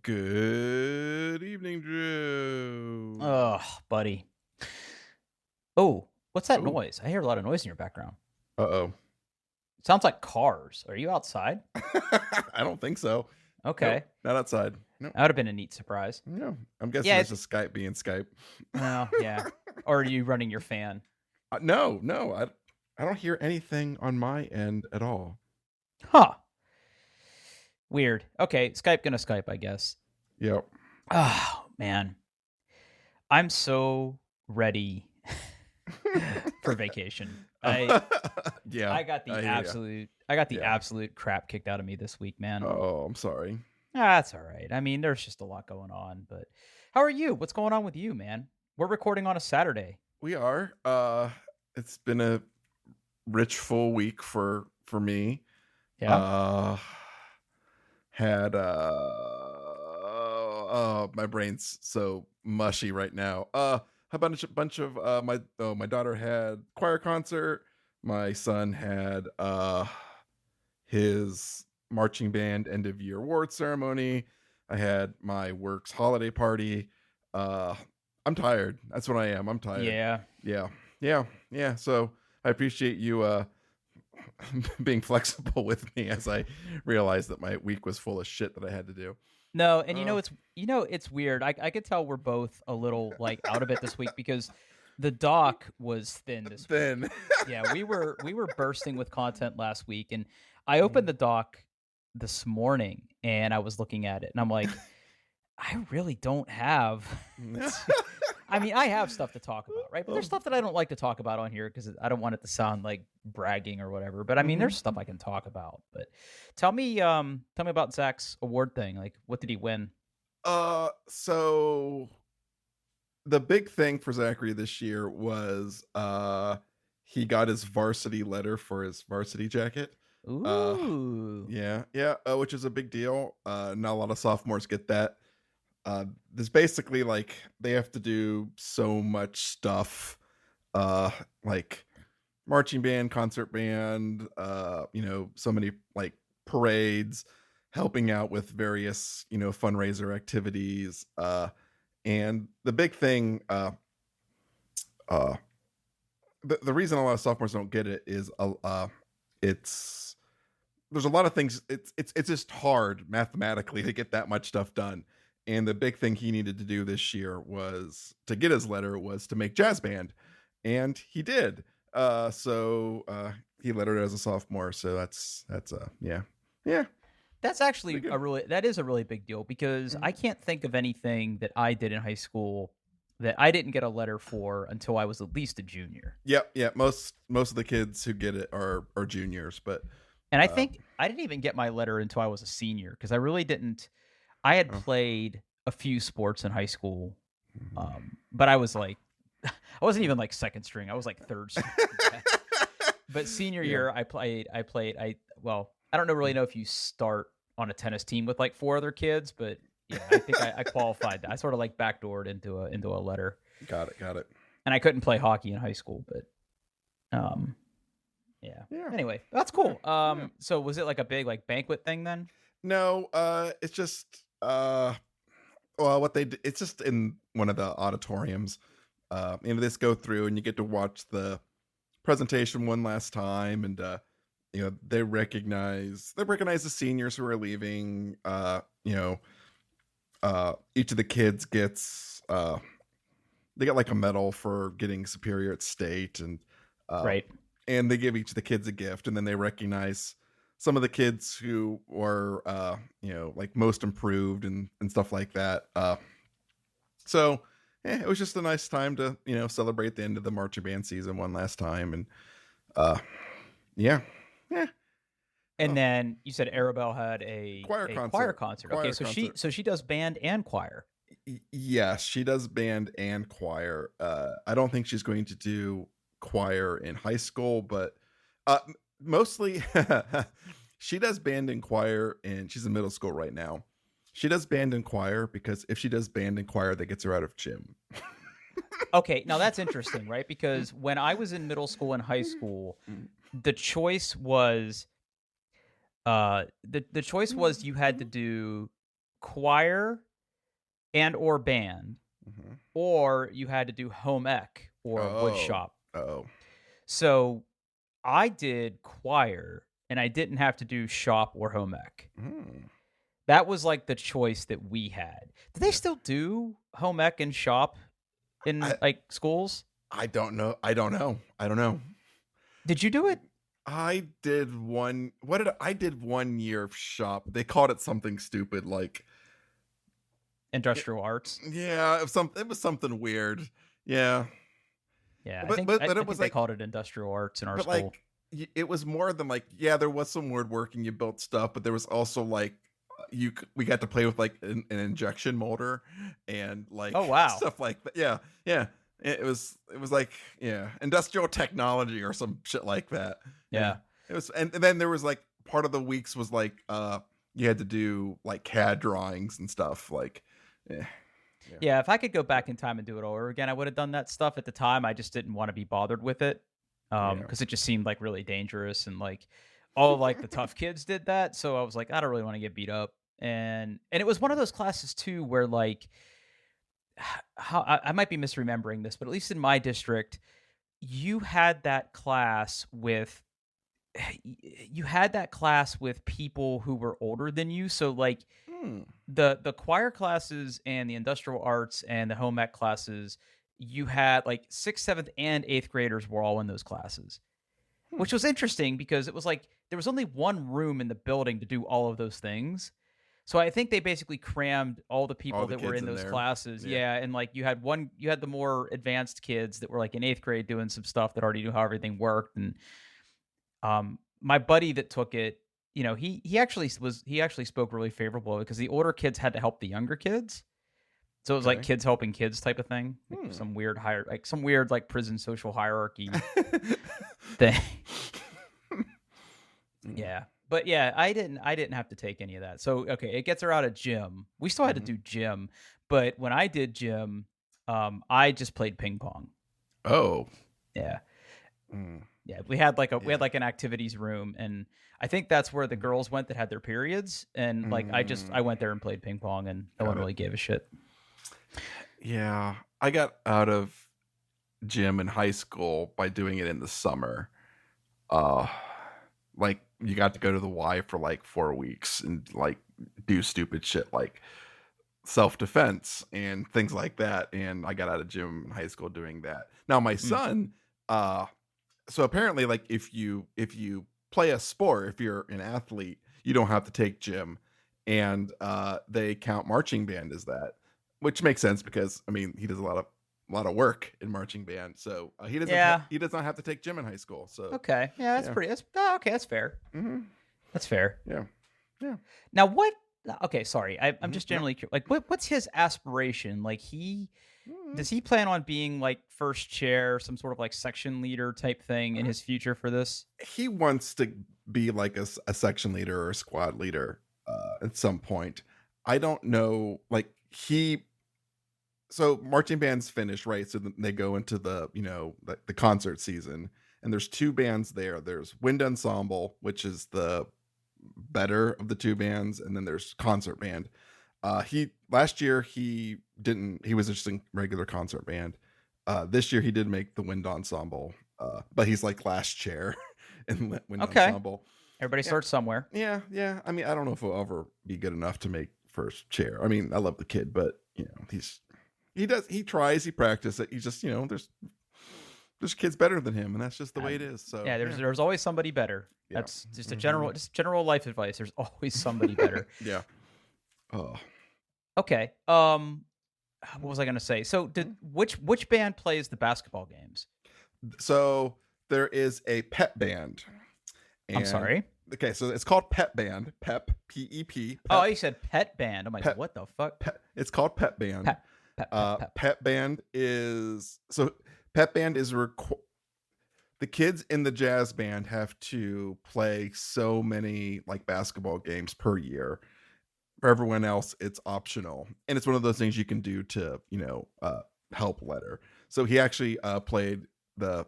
Good evening, Drew. Oh, buddy. Oh, what's that Oh, noise? I hear a lot of noise in your background. uh-oh. It sounds like cars. Are you outside? I don't think so. Nope, Okay. not outside. Nope. That would have been a neat surprise. No, I'm guessing Yeah, that's it's just Skype being Skype. well, yeah. Or are you running your fan? No, I don't hear anything on my end at all. Huh. Weird. Okay, Skype gonna Skype, I guess. Yep. Oh, man. I'm so ready for vacation. Yeah, I got the I hear ya. Yeah. absolute crap kicked out of me this week, man. Oh, I'm sorry. That's all right. I mean, there's just a lot going on, but how are you? What's going on with you, man? We're recording on a Saturday. We are. It's been a rich, full week for me. Yeah. Had my brain's so mushy right now. A bunch of my daughter had choir concert. My son had his marching band end of year award ceremony. I had my work's holiday party. Uh I'm tired. That's what I am. I'm tired. Yeah. Yeah. Yeah. So I appreciate you being flexible with me as I realized that my week was full of shit that I had to do. No, and Uh, it's weird. I could tell we're both a little like out of it this week because the doc was thin this week. then Yeah, we were bursting with content last week, and I opened the doc this morning and I was looking at it and I'm like, I really don't have I mean, I have stuff to talk about, right? But there's stuff that I don't like to talk about on here because I don't want it to sound like bragging or whatever. But I mean, there's stuff I can talk about. But tell me about Zach's award thing. Like, what did he win? So the big thing for Zachary this year was he got his varsity letter for his varsity jacket. Uh Ooh, yeah, which is a big deal. Not a lot of sophomores get that. There's basically like they have to do so much stuff, like marching band, concert band, so many like parades, helping out with various, fundraiser activities. And the big thing, uh, the reason a lot of sophomores don't get it is, it's there's a lot of things. It's just hard mathematically to get that much stuff done. And the big thing he needed to do this year was to get his letter was to make jazz band, and he did. He lettered as a sophomore. So yeah, that's pretty actually good. that is a really big deal because Mhm. I can't think of anything that I did in high school that I didn't get a letter for until I was at least a junior. Yeah. Most of the kids who get it are juniors, but And I uh, think I didn't even get my letter until I was a senior because I really didn't. I had oh, played a few sports in high school, mhm. but I was like, I wasn't even like second string. I was like third string. But senior Yeah. year, I played. Well, I don't know really know if you start on a tennis team with like four other kids, but yeah, I think I qualified. I sort of like backdoored into a letter, Got it. and I couldn't play hockey in high school, but um, yeah. Yeah, Anyway, that's yeah, cool. yeah. So was it like a big like banquet thing then? No, it's just well, it's just in one of the auditoriums. This go through and you get to watch the presentation one last time, and they recognize the seniors who are leaving. Each of the kids gets they get like a medal for getting superior at state, uh Right. and they give each of the kids a gift, and then they recognize some of the kids who were like most improved and stuff like that. So it was just a nice time to celebrate the end of the marching band season one last time, and uh yeah, yeah. And Oh, then you said Arabelle had a choir choir concert, concert. Okay, choir so concert. she does band and choir. Yes, she does band and choir. I don't think she's going to do choir in high school, but mostly she does band and choir, and she's in middle school right now. She does band and choir because if she does band and choir, that gets her out of gym. Okay, now that's interesting, right? Because when I was in middle school and high school, the choice was the choice was you had to do choir and or band, Mhm. or you had to do home ec or wood Oh. shop. Oh. So I did choir and I didn't have to do shop or home ec. Mm. That was like the choice that we had. Do they Yeah. still do home ec and shop in I like schools? I don't know. I don't know. I don't know. Did you do it? I did one. What did I did 1 year of shop? They called it something stupid, like Industrial arts. yeah, it was something weird. Yeah, Yeah, I but think I, but I it was think they like called it industrial arts in our but school. like it was more than like yeah, there was some word work and you built stuff, but there was also like we got to play with like an injection molder and Oh like wow. stuff like that. Yeah, yeah. It was like yeah, industrial technology or some shit like that. Yeah, Yeah. it was, and then there was like part of the weeks was like you had to do like CAD drawings and stuff like yeah, yeah, Yeah, if I could go back in time and do it over again, I would have done that stuff. At the time, I just didn't want to be bothered with it, yeah. because it just seemed like really dangerous and like all of, like the tough kids did that. So I was like, I don't really want to get beat up. And it was one of those classes too where like how I might be misremembering this, but at least in my district, you had that class with you had that class with people who were older than you. So like Hmm. the choir classes and the industrial arts and the home ec classes, you had like sixth, seventh, and eighth graders were all in those classes, Hmm. which was interesting because it was like there was only one room in the building to do all of those things. So I think they basically crammed all the All people the that were kids in in those there. classes. Yeah. Yeah. And like you had the more advanced kids that were like in eighth grade doing some stuff that already knew how everything worked. And my buddy that took it, he actually spoke really favorable because the older kids had to help the younger kids. So it was like Okay. kids helping kids type of thing, like Hmm. some weird like prison social hierarchy thing. Mm. Yeah. But yeah, I didn't have to take any of that. So okay, it gets her out of gym. We still had to Mhm. do gym, but when I did gym, I just played ping pong. Oh. Yeah. Mm. Yeah, we had Yeah. like an activities room, and I think that's where the Mm. girls went that had their periods, and like Mm. I went there and played ping pong, and no one Got it. really gave a shit. Yeah. I got out of gym in high school by doing it in the summer. Uh like you got to go to the Y for like 4 weeks and like do stupid shit like self-defense and things like that. And I got out of gym in high school doing that. Now my Mm. son, so apparently like if you play a sport, if you're an athlete, you don't have to take gym. And they count marching band as that, which makes sense because I mean he does a lot of work in marching band, so Yeah. he does not have to take gym in high school. So Okay. Yeah, that's yeah, pretty. Okay. That's fair. hmm That's fair. yeah, yeah. Now what? Okay, sorry. I'm just No, generally like what's his aspiration? Like mm, does he plan on being like first chair, some sort of like section leader type thing in uh, his future for this? he wants to be like a section leader or a squad leader at some point. I don't know, like he so marching bands finish right, so then they go into the the concert season, and there's two bands there. There's wind ensemble, which is the better of the two bands, and then there's concert band. He last year he was just in regular concert band. This year he did make the wind ensemble, but he's like last chair in wind Okay. ensemble. Everybody Yeah, starts somewhere. yeah, yeah. I mean, I don't know if he'll ever be good enough to make first chair. I mean, I love the kid, but he tries, he practices it. He just there's kids better than him, and that's just the way it is. So Yeah, yeah, there's always somebody better. yeah, That's just a hmm general life advice. There's always somebody better. yeah. Oh, Okay. What was I gonna say? So did mhm. which band plays the basketball games? So there is a pep band, I'm and sorry. okay, so it's called pep band. Pep, P-E-P, Oh, pep, you said pet band. I'm like, pep, what the fuck? pep. It's called pep band. Pep, pep, pep, pep. Pep band is so pep band is the kids in the jazz band have to play so many like basketball games per year. For everyone else, it's optional, and it's one of those things you can do to help letter. So he actually played the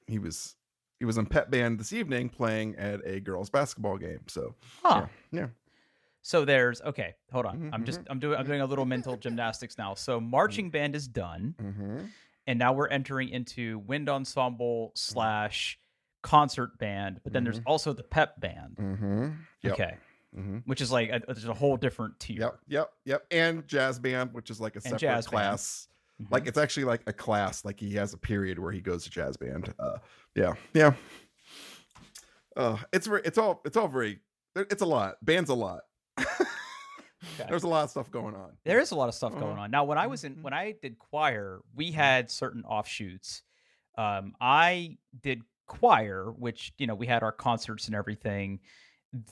he was in pep band this evening playing at a girls basketball game. So Huh. yeah, yeah. So there's okay, hold on. Mhm. I'm doing a little mental gymnastics now. So Mm, marching band is done, mhm. and now we're entering into wind ensemble Mm, slash concert band, but then there's mhm. also the pep band. Mhm. Yep. Okay. Mhm. Which is like there's a whole different Yep, tier. yep, yep, and jazz band, which is like a And separate jazz band. class. Like, Mhm. it's actually like a class, like, he has a period where he goes to jazz band. Yeah, yeah. It's all very it's a lot. Band's a lot. Okay. There's a lot of stuff going on. Yeah. There is a lot of stuff Uh-huh. going on. Now, Mhm. when I did choir, we Mhm. had certain offshoots. I did choir, which we had our concerts and everything.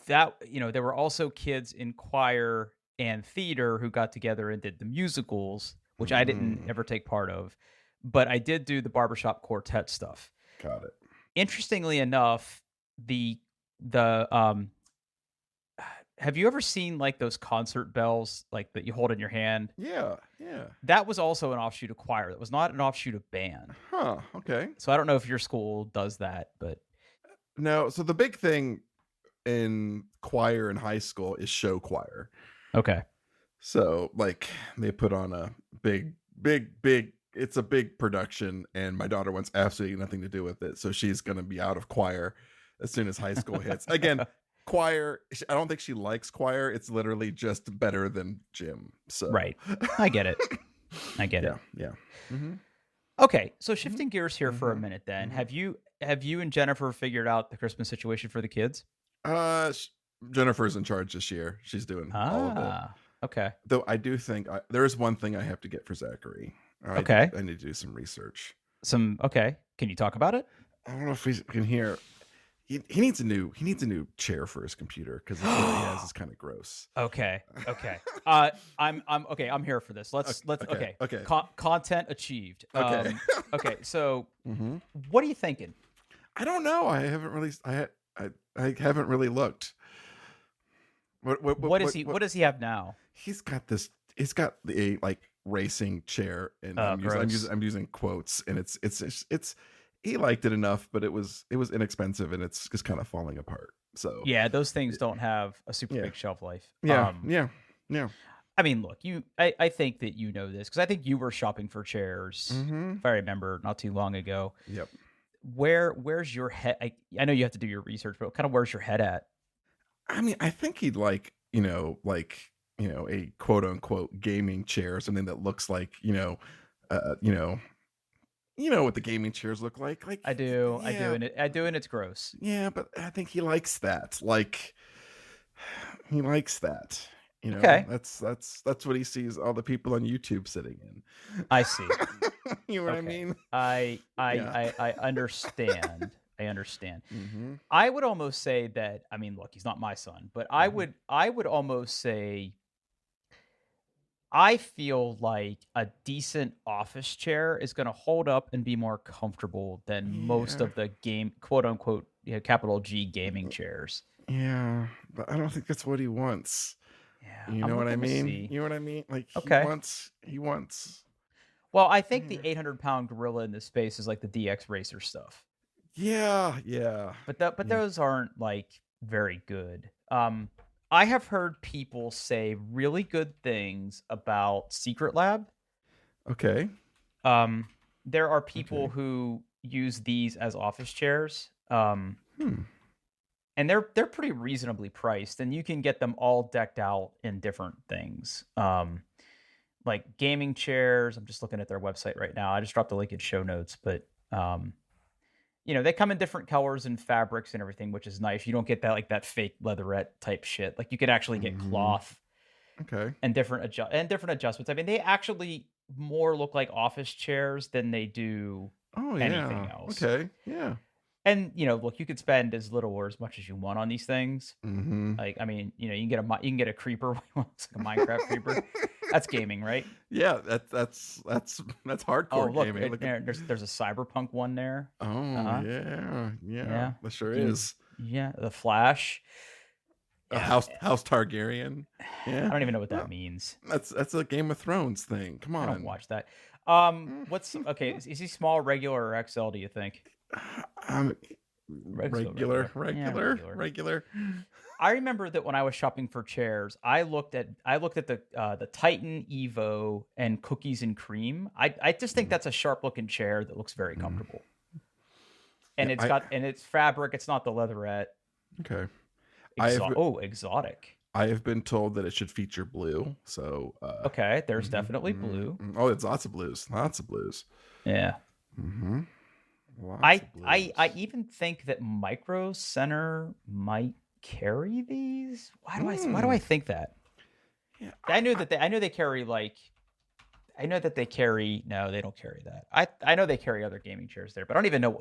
That there were also kids in choir and theater who got together and did the musicals, which I didn't Mm, ever take part of, but I did do the barbershop quartet stuff. got it. Interestingly enough, the have you ever seen like those concert bells like that you hold in your hand? Yeah, yeah. That was also an offshoot of choir. That was not an offshoot of band. Huh, okay. So I don't know if your school does that, but No, so the big thing in choir in high school is show choir. okay. So, like, they put on a big it's a big production, and my daughter wants absolutely nothing to do with it, so she's gonna be out of choir as soon as high school hits. Again, choir, I don't think she likes choir, it's literally just better than gym, so Right. I get it. I get yeah, it. yeah. Mhm, Okay, so mhm, shifting gears here for a mhm, minute then. mhm. Have you and Jennifer figured out the Christmas situation for the kids? Sh Jennifer's in charge this year, she's doing all of it. Ah. Okay. Though I do think there is one thing I have to get for Zachary. Okay. I need to do some research. Okay. Can you talk about it? I don't know if we can hear. He needs a new chair for his computer because the chair he has is kind of gross. Okay. Okay. I'm okay. I'm here for this. Let's Okay, okay. okay, Content achieved. okay. Okay. So Hmm. what are you thinking? I don't know. I haven't really. I haven't really looked. What? What does he have now? He's got this. He's got a like racing chair, and Gross. I'm using quotes, and it's. He liked it enough, but it was inexpensive, and it's just kind of falling apart. So Yeah, those things don't have a super yeah, big shelf life. yeah, yeah, yeah. I mean, look, I think that you know this because I think you were shopping for chairs, Mm-hmm. if I remember, not too long ago. Yep. Where's your head? I know you have to do your research, but kind of where's your head at? I mean, I think he'd like, a quote unquote gaming chair, something that looks like, uh, you know, what the gaming chairs look like. Like, I do, yeah, I do, and it's gross. yeah, but I think he likes that. Like, he likes that. Okay, That's what he sees all the people on YouTube sitting in. I see. You know what I Okay, mean? Yeah. I understand. I understand. Mm-hmm. I would almost say that. I mean, look, he's not my son, but Mm-hmm. I would almost say I feel like a decent office chair is going to hold up and be more comfortable than most Yeah. of the game, quote unquote, capital G gaming chairs. Yeah. But I don't think that's what he wants. Yeah, You I'm know what I looking to mean? see. You know what I mean? Like, Okay. he wants Well, I think the yeah. 800-pound gorilla in this space is like the DX Racer stuff, Yeah, yeah. but Yeah. those aren't like very good. I have heard people say really good things about Secret Lab. Okay. Um, there are people Okay. who use these as office chairs. Hmm. And they're pretty reasonably priced, and you can get them all decked out in different things. Like gaming chairs. I'm just looking at their website right now. I just dropped a link in show notes, but they come in different colors and fabrics and everything, which is nice. You don't get that like that fake leatherette type shit. Like you could actually get Mhm. cloth Okay. and different adjustments. I mean, they actually more look like office chairs than they do Oh anything yeah. else. Okay. Yeah. And look, you could spend as little or as much as you want on these things. Mhm. Like, I mean, you can get a creeper, it's like a Minecraft creeper. That's gaming, right? Yeah, that's Oh, hardcore look, gaming. Look at there's a cyberpunk one there. Oh Uh-huh. yeah. Yeah. Yeah. That sure You is. yeah, the Flash. Yeah. House Targaryen. I Yeah. don't even know what that Well, means. that's a Game of Thrones thing. Come I don't on. watch that. Mm. What's okay, is he small, regular, or XL, do you think? Um, Regular. Yeah, regular. regular. I remember that when I was shopping for chairs, I looked at the Titan Evo and Cookies and Cream. I just think Mm, that's a sharp looking chair that looks very mm. comfortable. Yeah, And it's fabric, it's not the leatherette. okay. I have Exotic. I have been told that it should feature blue. Okay, there's Mhm, definitely blue. Oh, it's lots of blues. Lots of blues. Yeah. Mm-hmm. Lots I of I I blues. even think that Micro Center might carry these. Why do I Mm. think that? Yeah, I know they carry like I know that they carry no, they don't carry that. I know they carry other gaming chairs there, but I don't even know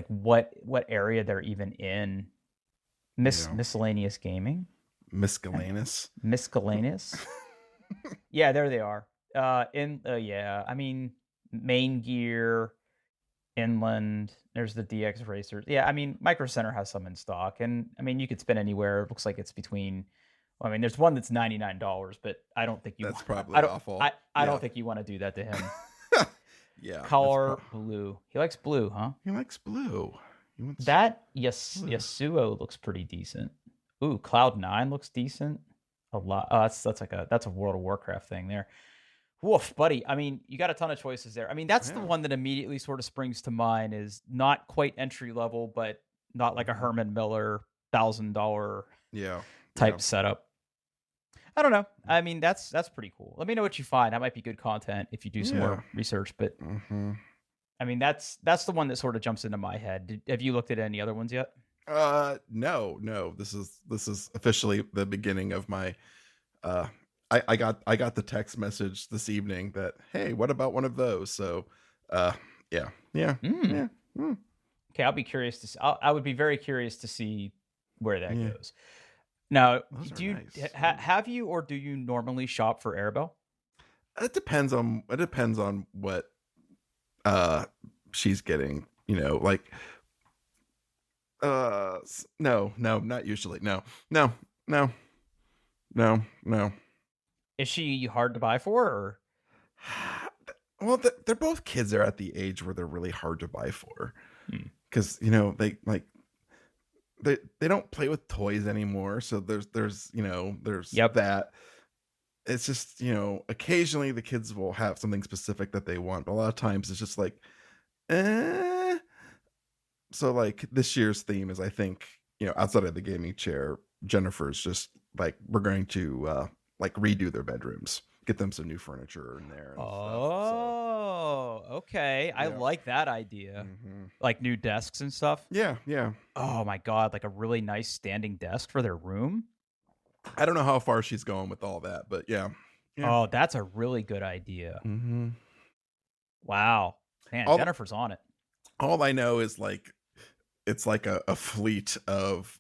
what what area they're even in. yeah. Miscellaneous gaming? Miscellaneous. Miscellaneous? Yeah, there they are. Yeah, I mean main gear, inland, there's the DX racers. Yeah, I mean Micro Center has some in stock and I mean you could spend anywhere. It looks like it's between well, I mean there's one that's $99, but I don't think you That's want probably I don't awful. I Yeah. don't think you want to do that to him. Yeah. Color blue. He likes blue, huh? He likes blue. He wants That blue. Yasuo looks pretty decent. Ooh, Cloud9 looks decent. A lot. Oh, that's a World of Warcraft thing there. Woof, buddy. I mean, you got a ton of choices there. I mean, that's the Yeah. one that immediately sort of springs to mind is not quite entry level, but not like a Mhm. Herman Miller $1,000 Yeah. Yeah. type setup. I don't know. I mean, that's pretty cool. Let me know what you find. That might be good content if you do some Yeah. more research. But Mm-hmm. I mean, that's the one that sort of jumps into my head. Have you looked at any other ones yet? No. This is officially the beginning of my uh I got the text message this evening that, hey, what about one of those? So uh yeah. Yeah. Mm. Yeah. Mm, Okay, I'll be curious to. I would be very curious to see where that yeah. goes. Now, Those are do you nice. have you or do you normally shop for Arabelle? It depends on what uh she's getting, like no, not usually. No. No. No. No. No. Is she hard to buy for? Or Well, they're both kids. They're at the age where they're really hard to buy for hmm. because they don't play with toys anymore. So there's Yep. that. It's just occasionally the kids will have something specific that they want, but a lot of times it's just like, eh. So like this year's theme is, I think, outside of the gaming chair, Jennifer's just like, we're going to like redo their bedrooms, get them some new furniture in there and stuff. So Oh, okay. I yeah. like that idea. Hmm. Like new desks and stuff. Yeah, yeah. Oh my god, like a really nice standing desk for their room. I don't know how far she's going with all that, but yeah. Yeah. Oh, that's a really good idea. Hmm. Wow, man, All Jennifer's on it. all I know is like it's like a fleet of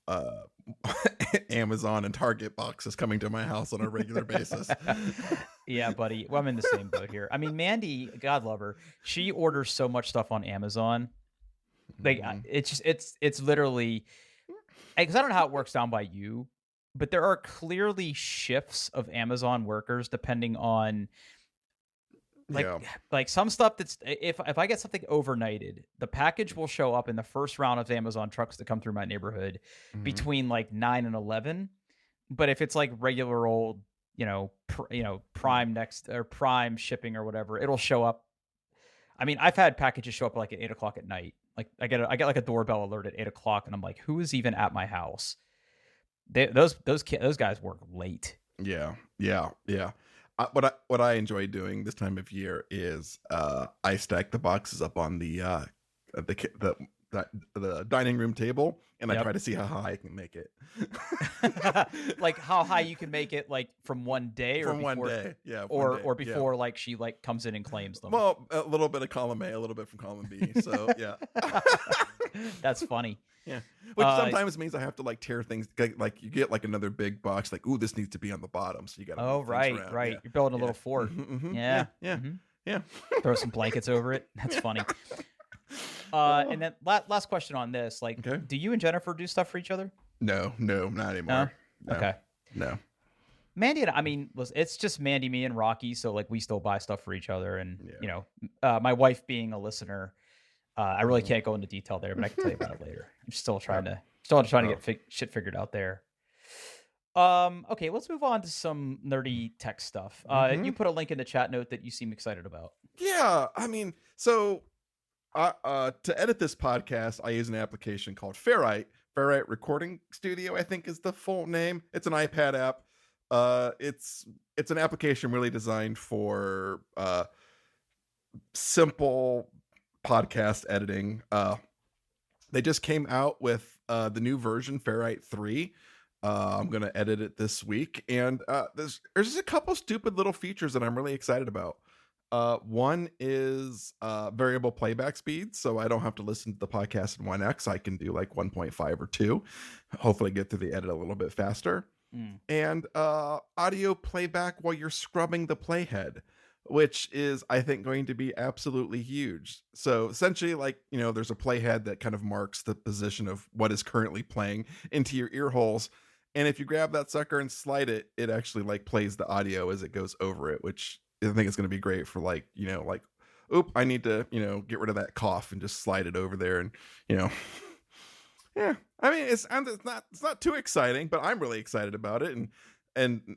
Amazon and Target boxes coming to my house on a regular basis. Yeah, buddy. Well, I'm in the same boat here. I mean, Mandy, God love her, she orders so much stuff on Amazon. Like Mhm. it's just it's literally because I don't know how it works down by you, but there are clearly shifts of Amazon workers depending on like Yeah. like some stuff that's if I get something overnighted, the package will show up in the first round of Amazon trucks that come through my neighborhood Mhm. between like 9 and 11. But if it's like regular old, Yeah. prime next or prime shipping or whatever, it'll show up. I mean, I've had packages show up like at 8 o'clock at night. Like I get like a doorbell alert at 8 o'clock, and I'm like, who is even at my house? Those guys work late. Yeah. Yeah. Yeah. What I enjoy doing this time of year is I stack the boxes up on the ki- the dining room table, and I try Yep. to see how high I can make it. Like how high you can make it, like from one day or From one before, day. Yeah, one day. or Yeah. before like she like comes in and claims them. Well, a little bit of column A, a little bit from column B. So yeah. That's funny. Yeah. Which Uh, sometimes means I have to like tear things, like you get like another big box, like, ooh, this needs to be on the bottom. So you got to oh move things right, around. right. Yeah. You're building a Yeah. little fort. Mhm. Yeah. Yeah. Mhm. Yeah. Throw some blankets over it. That's funny. Oh, And then last question on this: like, okay. do you and Jennifer do stuff for each other? No, not No. anymore. No. Okay. No. Mandy and I mean, listen, it's just Mandy, me, and Rocky. So like, we still buy stuff for each other, and Yeah. my wife being a listener, I really can't go into detail there, but I can tell you about it later. I'm still trying to get shit figured out there. Okay, let's move on to some nerdy tech stuff. You put a link in the chat note that you seem excited about. Yeah, I mean, so to edit this podcast, I use an application called Ferrite. Ferrite Recording Studio, I think, is the full name. It's an iPad app. It's an application really designed for simple podcast editing. They just came out with the new version, Ferrite 3. I'm gonna edit it this week, and there's just a couple stupid little features that I'm really excited about. One is variable playback speed, so I don't have to listen to the podcast in 1x. I can do like 1.5 or 2. Hopefully get through the edit a little bit faster. And audio playback while you're scrubbing the playhead, which is, I think, going to be absolutely huge. So essentially, like, there's a playhead that kind of marks the position of what is currently playing into your ear holes. And if you grab that sucker and slide it, it actually like plays the audio as it goes over it, which I think is going to be great for like, oop, I need to, get rid of that cough and just slide it over there. And, yeah, I mean, it's not too exciting, but I'm really excited about it. And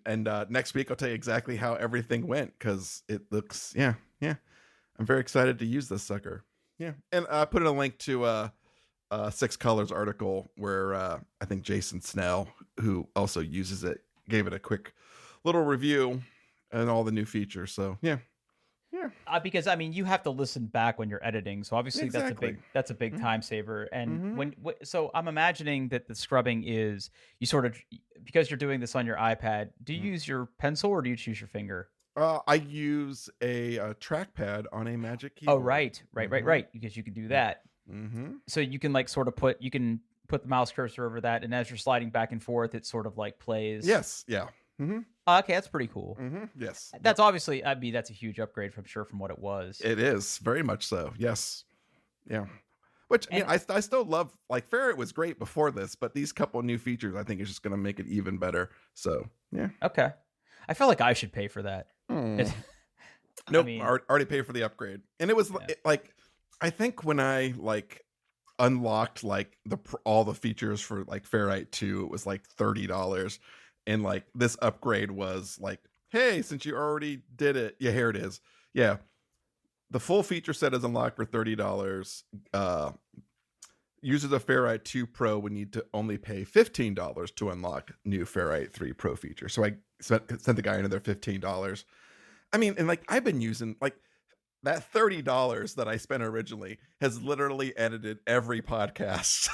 next week I'll tell you exactly how everything went, because it looks, yeah, I'm very excited to use this sucker. Yeah. And I put in a link to Six Colors article where I think Jason Snell, who also uses it, gave it a quick little review and all the new features. So yeah. Because I mean, you have to listen back when you're editing, so obviously Exactly. that's a big time saver. And so I'm imagining that the scrubbing is, you sort of, because you're doing this on your iPad, do you use your pencil or do you choose your finger? I use a trackpad on a Magic Keyboard. Oh, right, because you can do that. So you can like sort of put the mouse cursor over that, and as you're sliding back and forth, it sort of like plays. Yes. Yeah. Okay, that's pretty cool. Yes. That's obviously, I mean, that's a huge upgrade from what it was. It is very much so. Yes. Yeah. Which, I still love, like, Ferrite was great before this, but these couple new features I think is just going to make it even better. So yeah. Okay. I feel like I should pay for that. Nope. I mean, already paid for the upgrade, and it was like, I think when I like unlocked like all the features for like Ferrite 2, it was like $30. And like this upgrade was like, hey, since you already did it, yeah, here it is. Yeah. The full feature set is unlocked for $30. Users of Ferrite 2 Pro would need to only pay $15 to unlock new Ferrite 3 Pro feature. So I sent the guy another $15. I mean, and like I've been using like that $30 that I spent originally has literally edited every podcast.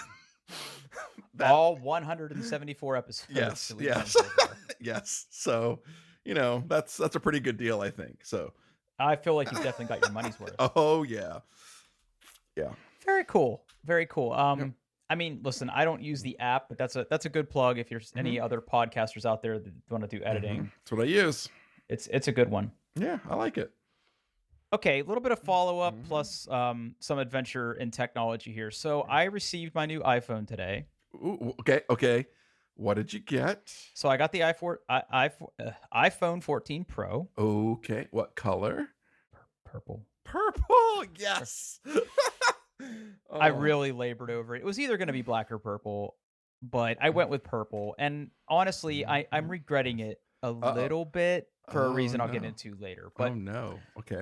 All 174 episodes. Yes. Yes. So, that's a pretty good deal, I think. So I feel like you've definitely got your money's worth. Oh yeah. Yeah. Very cool. Very cool. I mean, listen, I don't use the app, but that's a good plug if there's any other podcasters out there that want to do editing. That's what I use. It's a good one. Yeah, I like it. Okay, a little bit of follow-up plus some adventure in technology here. So I received my new iPhone today. Ooh, okay. What did you get? So I got the iPhone 14 Pro. Okay. What color? Purple. Purple. Yes. I really labored over it. It was either going to be black or purple, but I went with purple. And honestly, I'm regretting it a little bit for a reason I'll get into later. But no. Okay.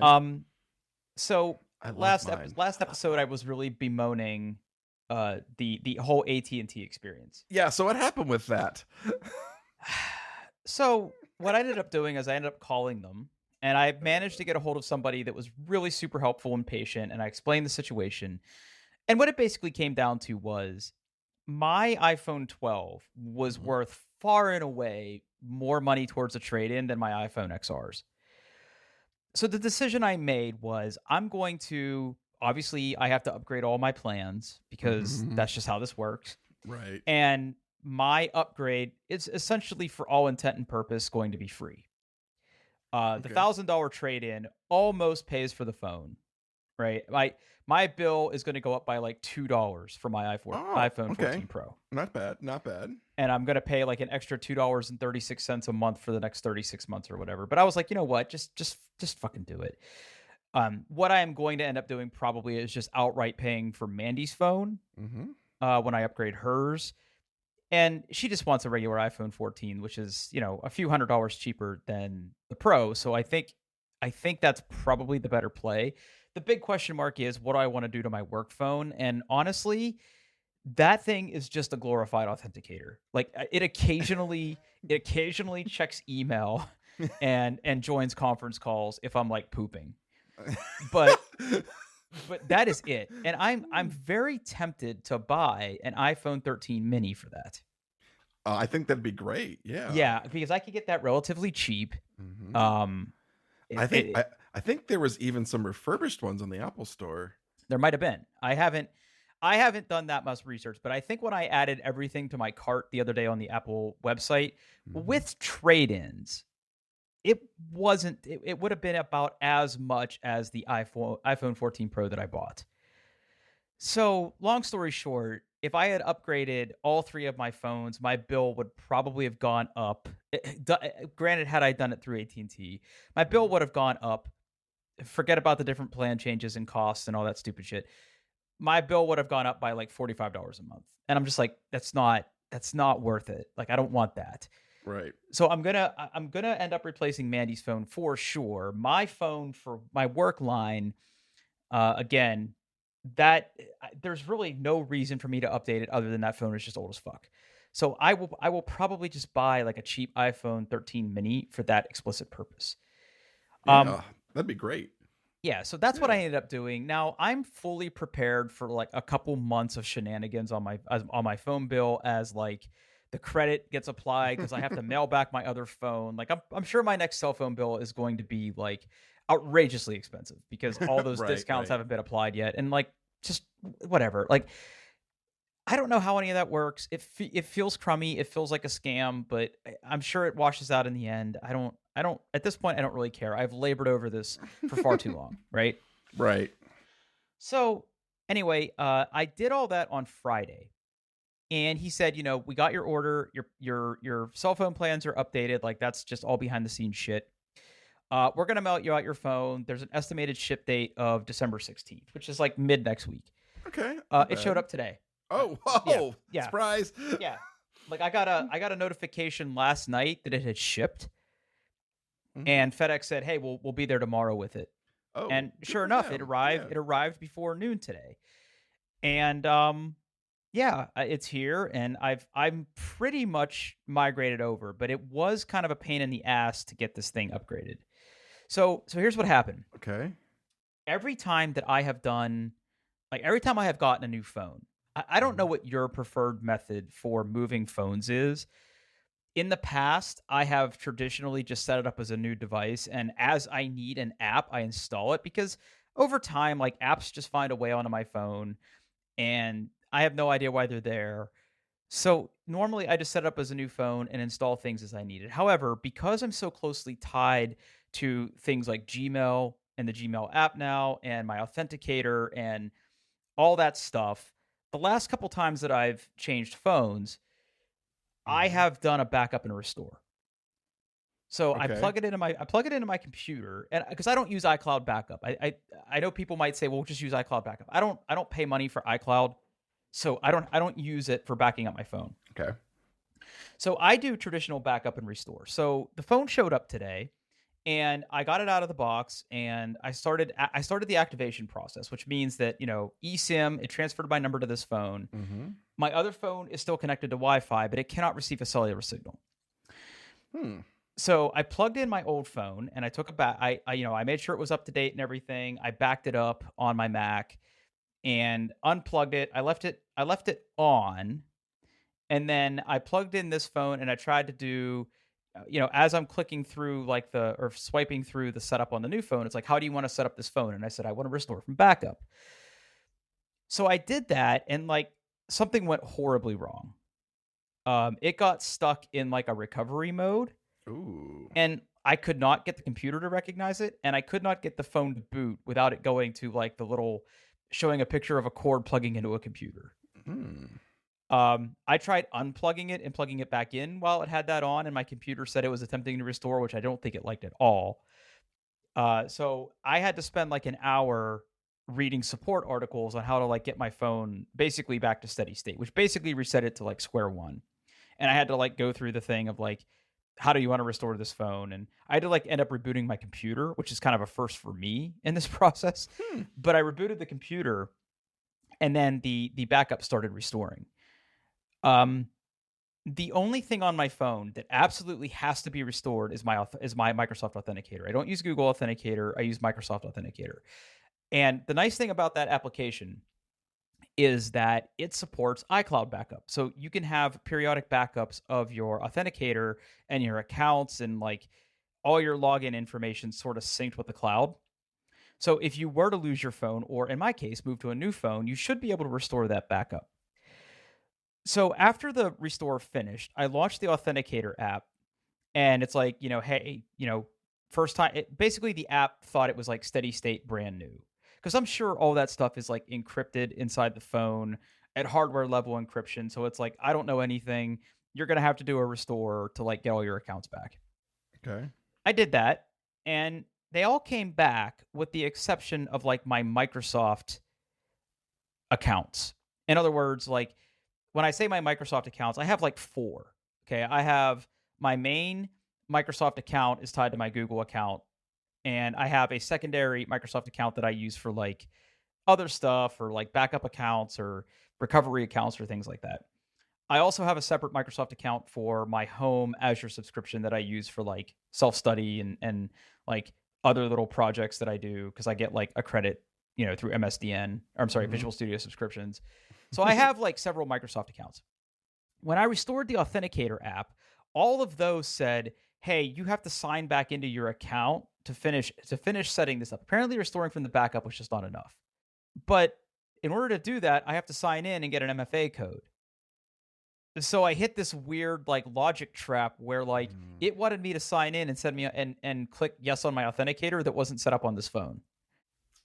So last episode I was really bemoaning the whole AT&T experience. Yeah, so what happened with that? So what I ended up doing is I ended up calling them, and I managed to get a hold of somebody that was really super helpful and patient, and I explained the situation. And what it basically came down to was my iPhone 12 was worth far and away more money towards a trade-in than my iPhone XRs. So the decision I made was obviously I have to upgrade all my plans because that's just how this works. Right. And my upgrade is essentially for all intent and purpose going to be free. The $1,000 trade-in almost pays for the phone, right? My bill is going to go up by like $2 for my iPhone 14 Pro. Not bad. And I'm going to pay like an extra $2.36 a month for the next 36 months or whatever. But I was like, you know what? Just fucking do it. What I am going to end up doing probably is just outright paying for Mandy's phone Mm-hmm. when I upgrade hers. And she just wants a regular iPhone 14, which is, a few $100 cheaper than the Pro. So I think that's probably the better play. The big question mark is what do I want to do to my work phone? And honestly, that thing is just a glorified authenticator. Like it occasionally checks email and joins conference calls if I'm like pooping. But that is it. And I'm very tempted to buy an iPhone 13 mini for that. I think that'd be great. Yeah. Yeah, because I could get that relatively cheap. Mm-hmm. Um, I it, think it, I, I think there was even some refurbished ones on the Apple Store. there might have been. I haven't done that much research, but I think when I added everything to my cart the other day on the Apple website Mm-hmm. with trade-ins, it wasn't. It would have been about as much as the iPhone 14 Pro that I bought. So, long story short, if I had upgraded all three of my phones, my bill would probably have gone up. Granted, had I done it through AT&T, my bill would have gone up. Forget about the different plan changes and costs and all that stupid shit. My bill would have gone up by like $45 a month. And I'm just like, that's not worth it. Like, I don't want that. Right. So I'm gonna end up replacing Mandy's phone for sure. My phone for my work line, again, that there's really no reason for me to update it other than that phone is just old as fuck. So I will probably just buy like a cheap iPhone 13 mini for that explicit purpose. Um Yeah. That'd be great. yeah, so that's what Yeah. I ended up doing. Now I'm fully prepared for like a couple months of shenanigans on my phone bill as like the credit gets applied because I have to mail back my other phone. Like I'm sure my next cell phone bill is going to be like outrageously expensive because all those Right. discounts Right. haven't been applied yet, and like just whatever. Like I don't know how any of that works. It feels crummy. It feels like a scam, but I'm sure it washes out in the end. I don't at this point I don't really care. I've labored over this for far too long, right? Right. So anyway, I did all that on Friday, and he said, we got your order. Your cell phone plans are updated. Like that's just all behind the scenes shit. We're gonna mail you out your phone. There's an estimated ship date of December 16th, which is like mid next week. Okay. Not It showed bad. up today. Uh, Oh, yeah, whoa! yeah, Surprise! yeah. Like I got a notification last night that it had shipped, Hmm. and FedEx said, "Hey, we'll be there tomorrow with it." Oh, And good sure for enough, it them. arrived. Yeah. It arrived before noon today, and yeah, it's here, and I'm pretty much migrated over, but it was kind of a pain in the ass to get this thing upgraded. So here's what happened. Okay. Every time that I have done, like every time I have gotten a new phone, I don't know Mhm. what your preferred method for moving phones is. In the past, I have traditionally just set it up as a new device, and as I need an app, I install it because over time, like apps just find a way onto my phone, and I have no idea why they're there. So normally, I just set it up as a new phone and install things as I need it. However, because I'm so closely tied to things like Gmail and the Gmail app now, and my authenticator and all that stuff, the last couple times that I've changed phones, I Mhm. have done a backup and restore. So Okay. I plug it into my computer, and because I don't use iCloud backup. I know people might say, "Well, just use iCloud backup." I don't pay money for iCloud, so I don't use it for backing up my phone. Okay. So I do traditional backup and restore. So the phone showed up today, and I got it out of the box, and I started the activation process, which means that eSIM, it transferred my number to this phone. Mm-hmm. My other phone is still connected to Wi-Fi, but it cannot receive a cellular signal. Hmm. So I plugged in my old phone and I took a back. I made sure it was up to date and everything. I backed it up on my Mac and unplugged it. I left it on, and then I plugged in this phone and I tried to do, as I'm clicking through like the or swiping through the setup on the new phone, it's like, how do you want to set up this phone? And I said, I want to restore from backup. So I did that, and like something went horribly wrong. It got stuck in like a recovery mode, Ooh. and I could not get the computer to recognize it, and I could not get the phone to boot without it going to like the little showing a picture of a cord plugging into a computer. Hmm. I tried unplugging it and plugging it back in while it had that on, and my computer said it was attempting to restore, which I don't think it liked at all. So I had to spend like an hour reading support articles on how to like get my phone basically back to steady state, which basically reset it to like square one. And I had to like go through the thing of like, how do you want to restore this phone? And I had to like end up rebooting my computer, which is kind of a first for me in this process. Hmm. But I rebooted the computer, and then the backup started restoring. Um, the only thing on my phone that absolutely has to be restored is my Microsoft Authenticator. I don't use Google Authenticator. I use Microsoft Authenticator. And the nice thing about that application is that it supports iCloud backup. So you can have periodic backups of your authenticator and your accounts, and like all your login information sort of synced with the cloud. So if you were to lose your phone, or in my case, move to a new phone, you should be able to restore that backup. So after the restore finished, I launched the Authenticator app, and it's like, hey, first time, basically the app thought it was like steady state brand new. Because I'm sure all that stuff is like encrypted inside the phone at hardware level encryption. So it's like, I don't know anything. You're going to have to do a restore to like get all your accounts back. Okay. I did that, and they all came back with the exception of like my Microsoft accounts. In other words, like when I say my Microsoft accounts, I have like four. Okay. I have my main Microsoft account is tied to my Google account. And I have a secondary Microsoft account that I use for like other stuff, or like backup accounts or recovery accounts or things like that. I also have a separate Microsoft account for my home Azure subscription that I use for like self study and like other little projects that I do because I get like a credit, through MSDN, or I'm sorry, Mhm. Visual Studio subscriptions. So I have like several Microsoft accounts. When I restored the Authenticator app, all of those said, "Hey, you have to sign back into your account to finish setting this up." Apparently, restoring from the backup was just not enough. But in order to do that, I have to sign in and get an MFA code. So I hit this weird like logic trap where like Mm. it wanted me to sign in and send me and click yes on my authenticator that wasn't set up on this phone.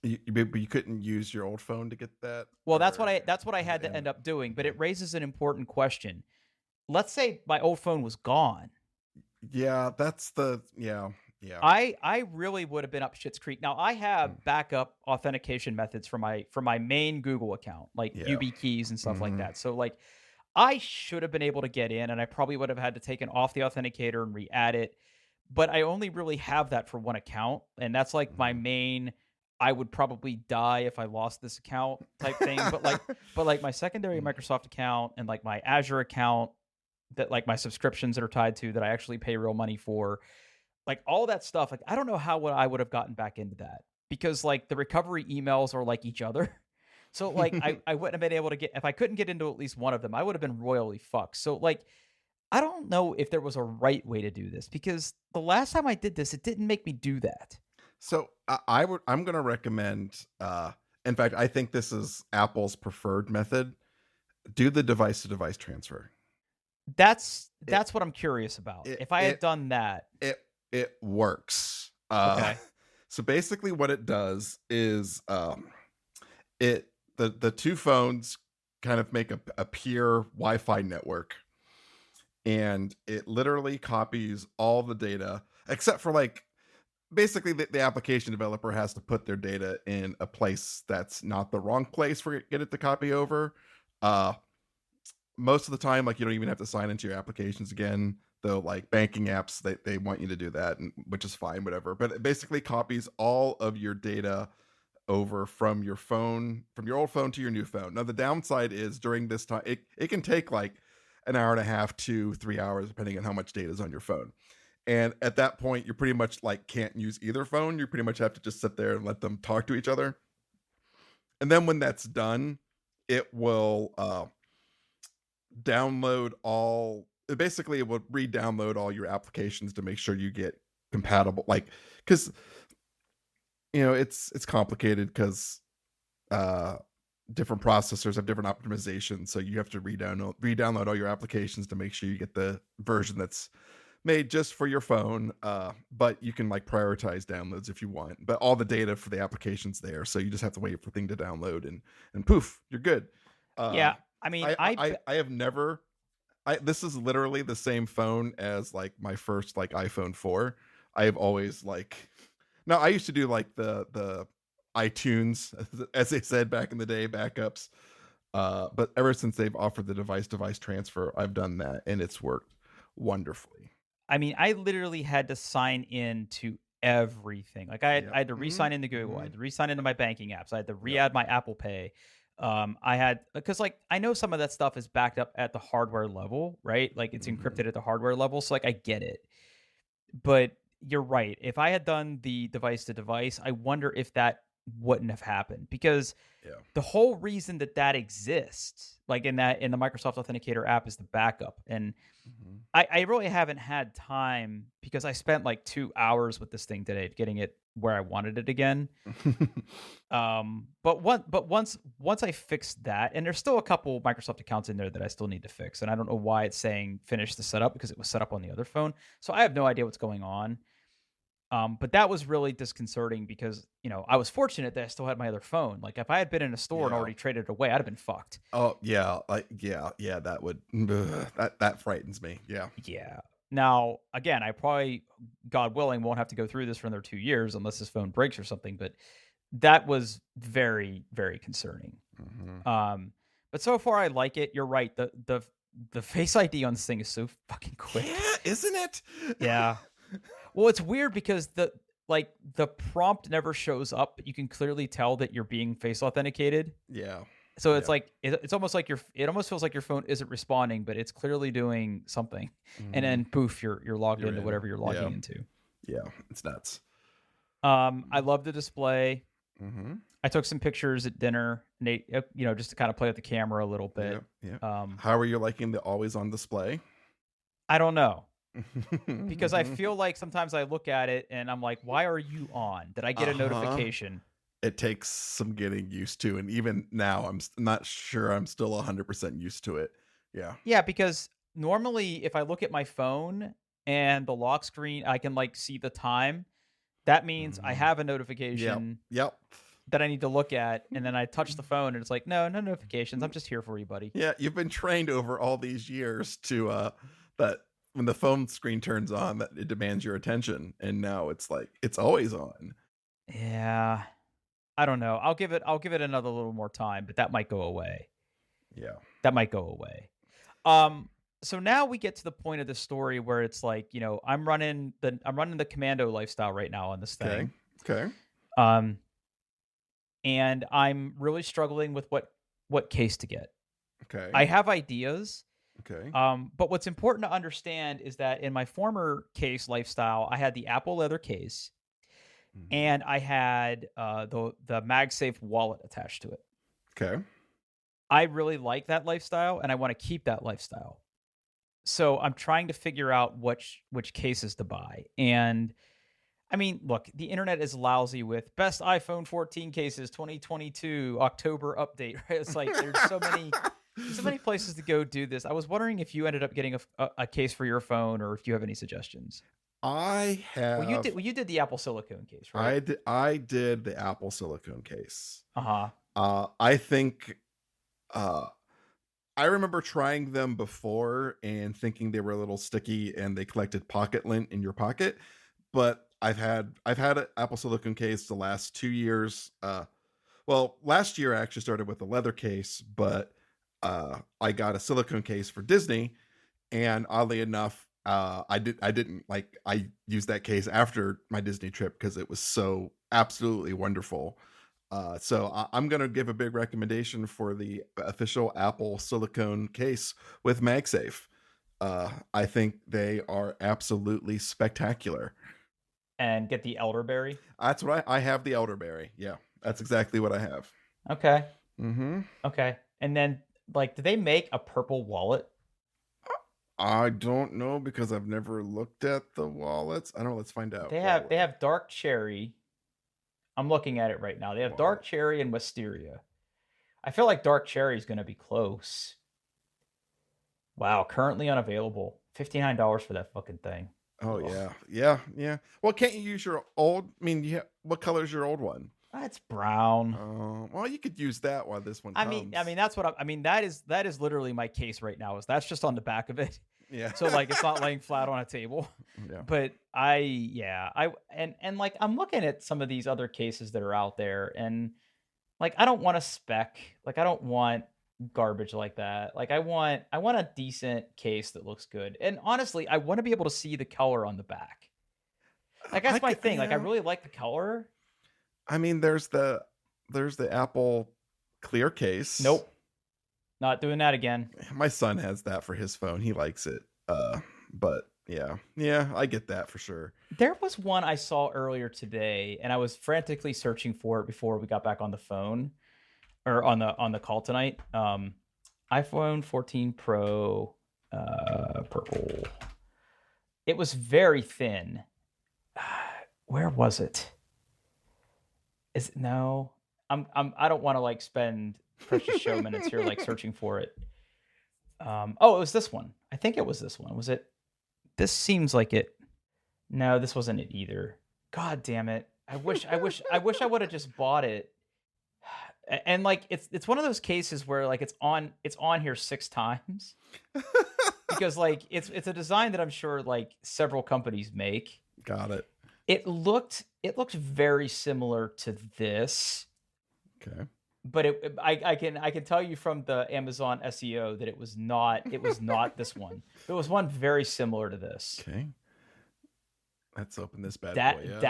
But you couldn't use your old phone to get that, Well, or that's what I had to and end up doing, but okay. it raises an important question. Let's say my old phone was gone. Yeah, that's the yeah, yeah. I really would have been up shit's creek. Now I Mm. have backup authentication methods for my main Google account, like Yeah. YubiKeys and stuff like Mhm. that. So like I should have been able to get in, and I probably would have had to take it off the authenticator and re-add it. But I only really have that for one account, and that's like my Mhm. main I would probably die if I lost this account type thing. But like my secondary Mm. Microsoft account and like my Azure account that like my subscriptions that are tied to that I actually pay real money for, like all that stuff, like I don't know how I would have gotten back into that because like the recovery emails are like each other. So like I wouldn't have been able to get if I couldn't get into at least one of them, I would have been royally fucked. So like I don't know if there was a right way to do this because the last time I did this, it didn't make me do that. So I'm gonna recommend. In fact, I think this is Apple's preferred method. Do the device to device transfer. That's It that's what I'm curious about. it If I had it done that, it it works. okay. So basically, what it does is it the two phones kind of make a peer Wi-Fi network, and it literally copies all the data except for like basically the application developer has to put their data in a place that's not the wrong place for get it to copy over. uh Most of the time, like, you don't even have to sign into your applications again, though. Like banking apps, they want you to do that, and which is fine, whatever. But it basically copies all of your data over from your phone, from your old phone to your new phone. Now the downside is during this time it can take like an hour and a half to 3 hours depending on how much data is on your phone. And at that point, you're pretty much like can't use either phone. You pretty much have to just sit there and let them talk to each other. And then when that's done, it will download all basically it will re-download all your applications to make sure you get compatible, like, because it's complicated because uh different processors have different optimizations, so you have to re-download all your applications to make sure you get the version that's made just for your phone. But you can like prioritize downloads if you want, but all the data for the applications there, so you just have to wait for thing to download, and poof, you're good. uh Yeah, I mean, I have never I this is literally the same phone as like my first like iPhone 4. I have always like No, I used to do like the iTunes, as they said back in the day, backups. But ever since they've offered the device transfer, I've done that and it's worked wonderfully. I mean, I literally had to sign in to everything. Like I Yep. had to Mm-hmm. re-sign into Google. I Mm-hmm. had to re-sign into my banking apps. I had to Yep. re-add my Apple Pay. I had because like I know some of that stuff is backed up at the hardware level, right? Like it's Mm-hmm. encrypted at the hardware level. So like I get it. But you're right. If I had done the device to device, I wonder if that wouldn't have happened because Yeah. the whole reason that that exists, like in the Microsoft Authenticator app, is the backup. And Mm-hmm. I really haven't had time because I spent like 2 hours with this thing today getting it where I wanted it again. But once I fixed that, and there's still a couple Microsoft accounts in there that I still need to fix, and I don't know why it's saying finish the setup because it was set up on the other phone. So I have no idea what's going on. But that was really disconcerting because I was fortunate that I still had my other phone. Like if I had been in a store and Yeah. already traded it away, I'd have been fucked. Oh yeah, yeah. That would that frightens me. Yeah. Yeah. Now, again, I probably, God willing, won't have to go through this for another 2 years unless this phone breaks or something. But that was very, very concerning. Mm-hmm. Um, but so far, I like it. You're right. The Face ID on this thing is so fucking quick. Yeah, isn't it? Yeah. Well, it's weird because the prompt never shows up, but you can clearly tell that you're being face authenticated. Yeah. So it's Yeah. like it's almost like it almost feels like your phone isn't responding, but it's clearly doing something. And Mm-hmm. then poof, you're logged You're into in. whatever you're Yeah. logging into. Yeah. It's nuts. I love the display. Mm-hmm. I took some pictures at dinner, Nate, just to kind of play with the camera a little bit. Yeah. Um, How are you liking the always on display? I don't know because I feel like sometimes I look at it and I'm like, why are you on? Did I get a notification? It takes some getting used to, and even now, not sure I'm still 100% used to it. Yeah. Yeah, because normally if I look at my phone and the lock screen, I can like see the time. That means I Mhm. have a Yep. notification Yep. that I need to look at, and then I touch the phone and it's like, no notifications. I'm just here for you, buddy. Yeah, you've been trained over all these years to that when the phone screen turns on, that it demands your attention, and now it's like it's always on. Yeah. I don't know. I'll give it another little more time, but that might go away. Yeah. That might go away. So now we get to the point of the story where it's like, I'm running the commando lifestyle right now on this Okay. thing. Okay. Um and I'm really struggling with what case to get. Okay. I have ideas. Okay. But what's important to understand is that in my former case lifestyle, I had the Apple leather case Mhm. and I had the MagSafe wallet attached to it. Okay. I really like that lifestyle and I want to keep that lifestyle. So I'm trying to figure out which cases to buy. And I mean, look, the internet is lousy with best iPhone 14 cases 2022 October update, right? It's like there's so many places to go do this. I was wondering if you ended up getting a case for your phone or if you have any suggestions. I have. Well, you did the Apple silicone case, right? I did the Apple silicone case. Uh-huh. I think uh I remember trying them before and thinking they were a little sticky and they collected pocket lint in your pocket. But I've had an Apple silicone case the last 2 years. Well, last year I actually started with a leather case, but I got a silicone case for Disney, and oddly enough, I used that case after my Disney trip because it was so absolutely wonderful. So I'm gonna give a big recommendation for the official Apple silicone case with MagSafe. I think they are absolutely spectacular. And get the elderberry. That's what I have, the elderberry. Yeah, that's exactly what I have. Okay. Mm-hmm. Okay. And then like do they make a purple wallet? I don't know because I've never looked at the wallets. I don't know. Let's find out. They have dark cherry. I'm looking at it right now. They have dark Wallet. cherry and wisteria. I feel like dark cherry is going to be close. Wow, currently unavailable. $59 for that fucking thing. Oh Ugh. yeah. Well, can't you use your old? I mean, what color is your old one? It's brown. Well, you could use that while this one I comes. mean that's what I mean that is literally my case right now. Is that's just on the back of it. Yeah. So like it's not laying flat on a table. Yeah. But and like I'm looking at some of these other cases that are out there, and like I don't want a spec. Like I don't want garbage like that. Like I want a decent case that looks good. And honestly, I want to be able to see the color on the back. Like that's my thing. Like I really like the color. I mean, there's the Apple clear case. Nope. Not doing that again. My son has that for his phone. He likes it. But yeah, I get that for sure. There was one I saw earlier today, and I was frantically searching for it before we got back on the phone or on the call tonight. iPhone 14 Pro, purple. It was very thin. Where was it? No. I don't want to like spend precious show minutes here like searching for it. It was this one. I think it was this one. Was it? This seems like it. No, this wasn't it either. God damn it. I wish I would have just bought it. And like it's one of those cases where like it's on here 6 times. Because like it's a design that I'm sure like several companies make. Got it. It looked very similar to this. Okay. But I can tell you from the Amazon SEO that it was not this one. It was one very similar to this. Okay. Let's open this bad boy up.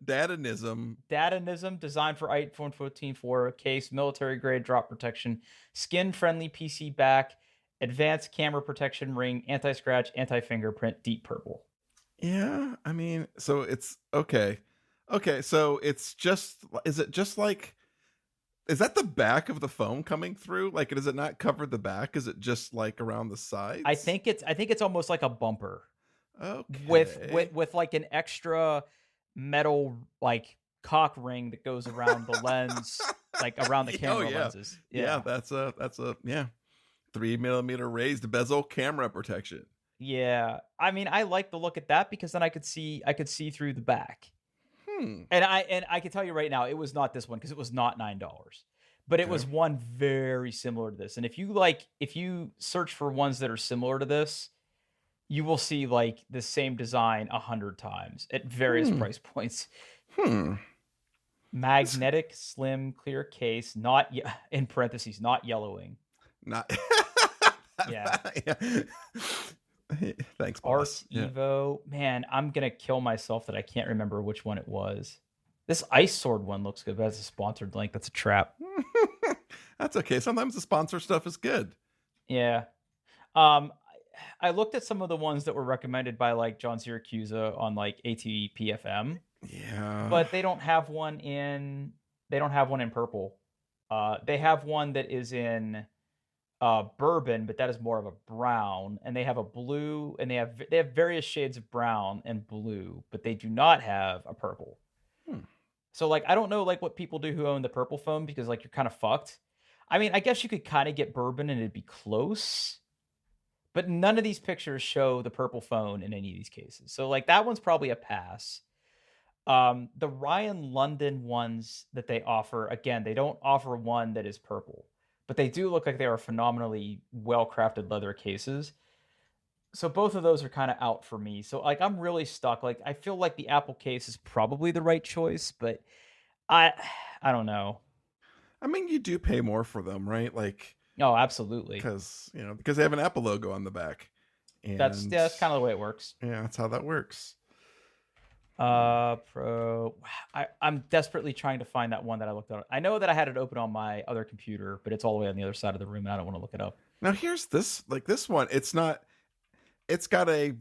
Datanism designed for iPhone 14 for case, military grade drop protection, skin friendly PC back, advanced camera protection ring, anti-scratch, anti-fingerprint, deep purple. Yeah, I mean, so it's okay. Okay, so is it just like, is that the back of the phone coming through? Like, does it not cover the back? Is it just like around the sides? I think it's almost like a bumper. Okay. With like an extra metal like cock ring that goes around the lens, like around the camera lenses. Yeah, that's a 3mm raised bezel camera protection. Yeah, I mean, I like the look at that because then I could see through the back. And I can tell you right now, it was not this one because it was not $9, but it was one very similar to this. And if you search for ones that are similar to this, you will see like the same design 100 times at various price points. Magnetic, slim, clear case, not in parentheses, not yellowing. Not. Yeah. Thanks, boss. Evo. Man, I'm gonna kill myself that I can't remember which one it was. This Ice Sword one looks good, but that's a sponsored link. That's a trap. That's okay. Sometimes the sponsor stuff is good. Yeah. I looked at some of the ones that were recommended by like John Siracusa on like ATPFM. Yeah. But they don't have one in purple. They have one that is in bourbon, but that is more of a brown, and they have a blue, and they have various shades of brown and blue, but they do not have a purple. So like I don't know like what people do who own the purple phone, because like you're kind of fucked. I mean, I guess you could kind of get bourbon and it'd be close, but none of these pictures show the purple phone in any of these cases. So like that one's probably a pass. The Ryan London ones that they offer, again, they don't offer one that is purple, but they do look like they are phenomenally well-crafted leather cases. So both of those are kind of out for me. So like I'm really stuck. Like I feel like the Apple case is probably the right choice, but I don't know. I mean, you do pay more for them, right? Like, oh, absolutely. Because they have an Apple logo on the back. And that's kind of the way it works. Yeah, that's how that works. Pro. I'm desperately trying to find that one that I looked at. I know that I had it open on my other computer, but it's all the way on the other side of the room, and I don't want to look it up. Now here's this one. It's not. It's got a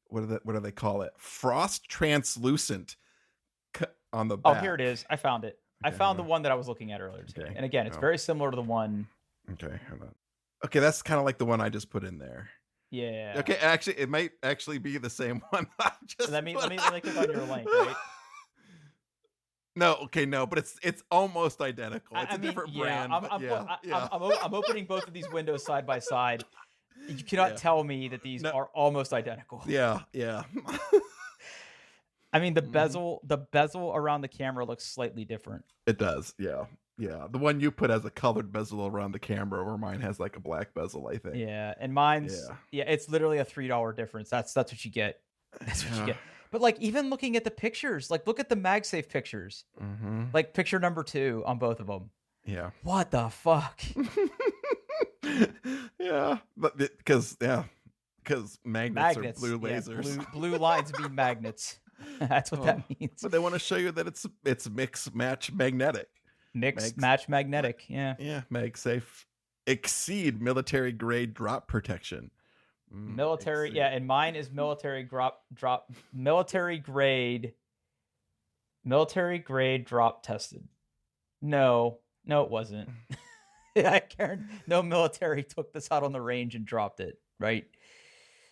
what do they call it? Frost translucent on the back. Oh, here it is. I found it. Okay, I found the one that I was looking at earlier today. Okay. And again, it's very similar to the one. Okay, hold on. Okay, that's kind of like the one I just put in there. Yeah. Okay, actually, it might actually be the same one. Let me click on your link, right? No, but it's almost identical. It's a different brand. I'm opening both of these windows side by side. You cannot tell me that these are almost identical. Yeah. I mean, Mhm. the bezel around the camera looks slightly different. It does, yeah. Yeah, the one you put has a colored bezel around the camera, where mine has, like, a black bezel, I think. Yeah, and mine's Yeah. yeah, it's literally a $3 difference. That's what you get. That's what you Yeah. get. But, like, even looking at the pictures, like, look at the MagSafe pictures. Mhm. Like, picture number 2 on both of them. Yeah. What the fuck? Yeah, but because magnets are Magnets. blue Yeah, lasers. blue lines mean magnets. That's what Oh, that means. but they wanna show you that it's mix match magnetic. Mix, Mags match, ma magnetic. Yeah. yeah, MagSafe exceed military grade drop protection. Military. Yeah, Exceed. and mine is military grade drop tested. No, no, it wasn't. I Karen, no military took this out on the range and dropped it, right?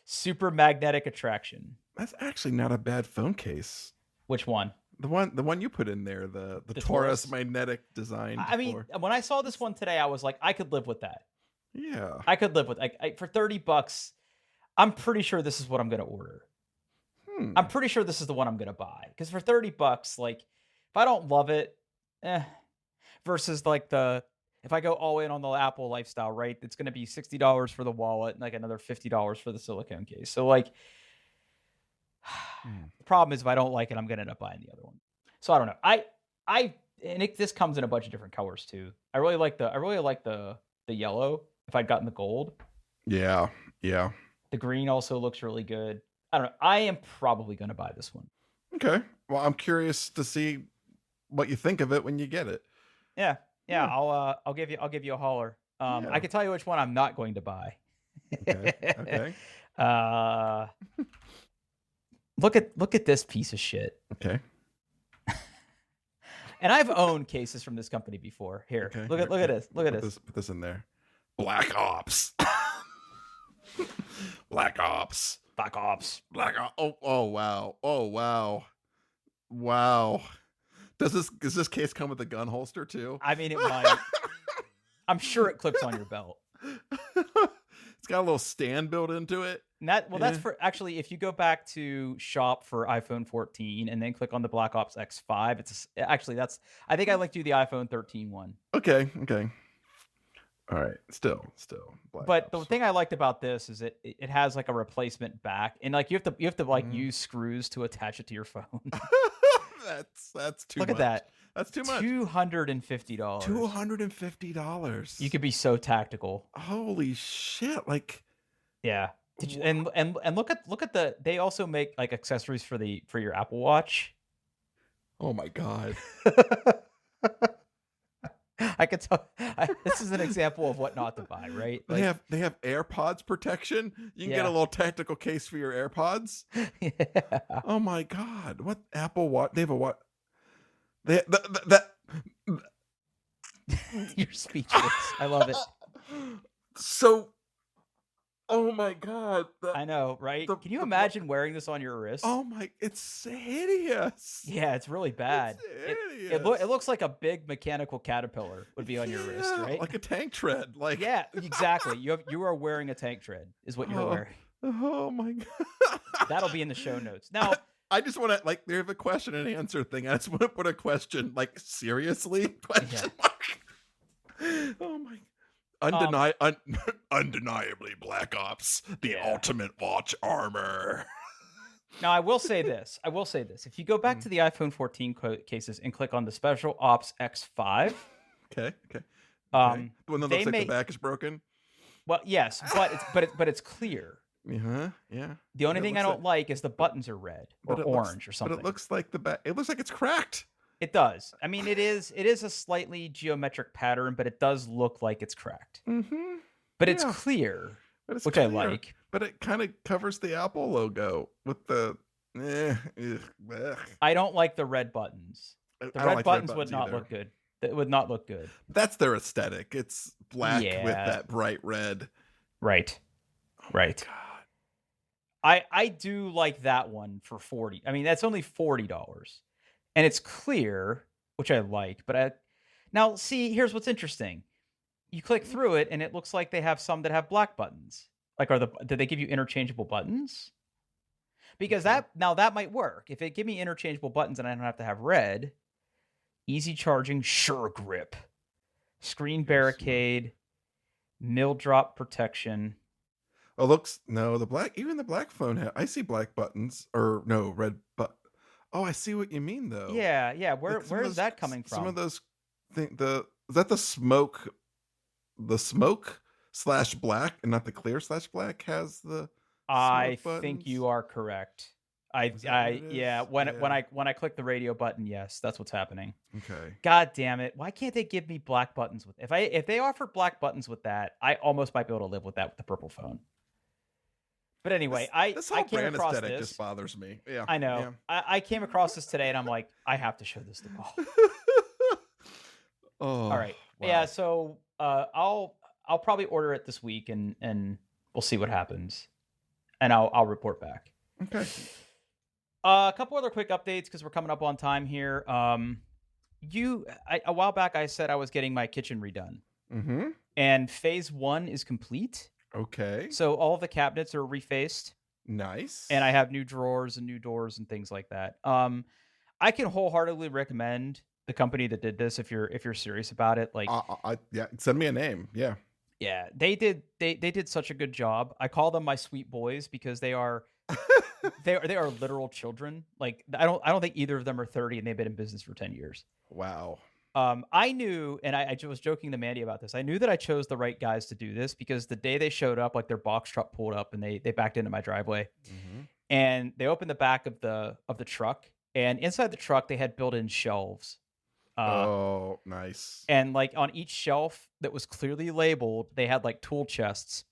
Super magnetic attraction. That's actually not a bad phone case. Which one? The one you put in there, the The Taurus Taurus? magnetic designed I mean, for. when I saw this one today, I was like, I could live with that. Yeah. I could live with for $30. I'm pretty sure this is what I'm going to order. Hmm. I'm pretty sure this is the one I'm going to buy because for $30, like if I don't love it, versus like if I go all in on the Apple lifestyle, right, it's going to be $60 for the wallet and like another $50 for the silicone case. So like, the problem is if I don't like it, I'm going to end up buying the other one. So I don't know. This comes in a bunch of different colors too. I really like the yellow. If I'd gotten the gold, Yeah. Yeah. the green also looks really good. I don't know. I am probably going to buy this one. Okay. Well, I'm curious to see what you think of it when you get it. Yeah. Yeah, Yeah. I'll give you a holler. Yeah. I can tell you which one I'm not going to buy. Okay. Okay. uh, look at this piece of shit. Okay. And I've owned cases from this company before. Here, Okay. look at this. Look at this. Put this in there. Black Ops. Black Ops. Black Ops. Black Ops. Oh wow. Oh wow. Wow. Does this case come with a gun holster too? I mean, it might. I'm sure it clips on your belt. It's got a little stand built into it. And that's for actually, if you go back to shop for iPhone 14 and then click on the Black Ops X5, I think I linked you the iPhone 13 one. Okay. Okay. All right. Still. Black But Ops. the thing I liked about this is it has like a replacement back, and like you have to like use screws to attach it to your phone. That's too Look much. at that. That's too much. $250. $250. You could be so tactical. Holy shit! Like, Yeah. Did you, and look at they also make like accessories for your Apple Watch. oh my god. I could tell this is an example of what not to buy, right? Like, They have AirPods protection. You can get Yeah. a little tactical case for your AirPods. yeah. Oh my god! What Apple Watch? They have a what? That You're speechless. I love it. so. Oh my god! I know, right? the- Can you the- imagine wearing this on your wrist? Oh my! It's hideous. Yeah, it's really bad. It's It looks like a big mechanical caterpillar would be on your wrist, Yeah, right? like a tank tread. Like Yeah, exactly. You are wearing a tank tread, is what you're Oh. wearing. Oh my god! That'll be in the show notes. Now, I just want to like they have a question and answer thing. I just want to put a question like seriously question mark. Oh my! Undeniably Black Ops, the Yeah. ultimate watch armor. I will say this. If you go back to the iPhone 14 cases and click on the Special Ops X5, Okay. Okay. um, The one that they looks like may- the back is broken. well, yes, but it's clear. Uh-huh. Yeah. The only It thing I looks don't like is the buttons are red or it orange looks, or something. But it looks like the back. It looks like it's cracked. It does. I mean, it is a slightly geometric pattern, but it does look like it's cracked. Mm-hmm. But it's Yeah. clear, But it's which I clear. like. But it kind of covers the Apple logo with the. Ugh. I don't like the red buttons. I The don't red like buttons would not either. look good. It would not look good. That's their aesthetic. It's black with Yeah. that bright red. Right. Oh my Right. God. I do like that one for 40. I mean, that's only $40. And it's clear, which I like, but now see, here's what's interesting. You click through it and it looks like they have some that have black buttons. Like did they give you interchangeable buttons? Because Okay. that might work. If it give me interchangeable buttons and I don't have to have red, easy charging, sure grip, screen Here's my. barricade, mill drop protection. Oh, looks no, even the black phone I see black buttons or no, red but oh, I see what you mean though. Yeah, yeah. Like Where is that coming some of from? those the is that the smoke slash black and not the clear slash black has the I smoke think buttons? you are correct. Is that what it Yeah. is? Yeah. When I click the radio button, yes, that's what's happening. Okay. God damn it! Why can't they give me black buttons with if they offer black buttons with that? I almost might be able to live with that with the purple phone. But anyway, This I whole came brand across aesthetic just this. bothers me. Yeah. I know. Yeah. I came across this today, and I'm like, I have to show this to Paul. All Oh, right. Yeah. wow. So I'll probably order it this week, and we'll see what happens, and I'll report back. Okay. A couple other quick updates because we're coming up on time here. A while back I said I was getting my kitchen redone, Mm-hmm. and phase 1 is complete. Okay. So all of the cabinets are refaced, Nice. and I have new drawers and new doors and things like that. I can wholeheartedly recommend the company that did this if you're serious about it. Like, yeah, send me a name. Yeah. yeah, they did such a good job. I call them my sweet boys because they are literal children. Like, I don't think either of them are 30 and they've been in business for 10 years. Wow. I knew, and I was joking to Mandy about this. I knew that I chose the right guys to do this because the day they showed up, like their box truck pulled up and they backed into my driveway, Mm-hmm. and they opened the back of the truck, and inside the truck they had built-in shelves. Oh, nice. And like on each shelf that was clearly labeled, they had like tool chests,